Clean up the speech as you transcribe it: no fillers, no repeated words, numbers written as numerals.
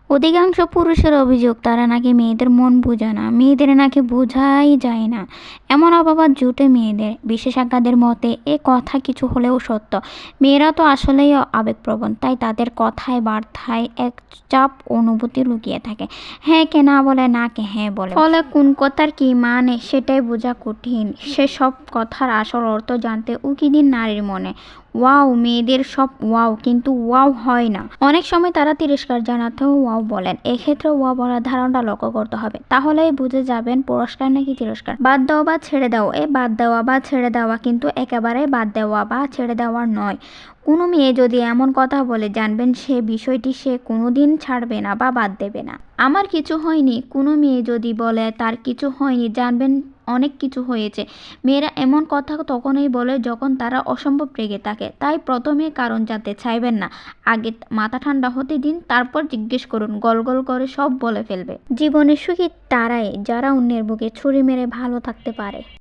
অধিকাংশ পুরুষের অভিযোগ তারা নাকি মেয়েদের মন বোঝে না, মেয়েদের নাকি বোঝাই যায় না। এমন অপবাদ জুটে মেয়েদের। বিশেষজ্ঞদের মতে এ কথা কিছু হলেও সত্য। মেয়েরা তো আসলেই আবেগপ্রবণ, তাই তাদের কথায় বার্তায় এক চাপ অনুভূতি লুকিয়ে থাকে। হ্যাঁ কে না বলে, না কে হ্যাঁ বলে। ফলে কোন কথার কি মানে সেটাই বোঝা কঠিন। সেসব কথার আসল অর্থ জানতে উকি দিন নারীর মনে। ওয়াও, মেয়েদের সব ওয়াও, কিন্তু ওয়াও হয় না। অনেক সময় তারা তিরস্কার জানাতেও ওয়াও বলেন। এক্ষেত্রে ওয়াও বলার ধারণটা লক্ষ্য করতে হবে, তাহলেই বুঝে যাবেন পুরস্কার নাকি তিরস্কার। বাদ দেওয়া বা ছেড়ে দাও, বাদ দেওয়া বা ছেড়ে দেওয়া কিন্তু একেবারে বাদ দেওয়া বা ছেড়ে দেওয়া নয়। কোনো মেয়ে যদি এমন কথা বলে, জানবেন সে বিষয়টি সে কোনোদিন ছাড়বে না বা বাদ দেবে না। আমার কিছু হয়নি, কোনো মেয়ে যদি বলে তার কিছু হয়নি, জানবেন অনেক কিছু হয়েছে। মেয়েরা এমন কথা তখনই বলে যখন তারা অসম্ভব রেগে থাকে। তাই প্রথমে কারণ জানতে চাইবেন না, আগে মাথা ঠান্ডা হতে দিন, তারপর জিজ্ঞেস করুন। গল গল করে সব বলে ফেলবে। জীবনে সুখী তারাই যারা অন্যের বুকে ছুরি মেরে ভালো থাকতে পারে।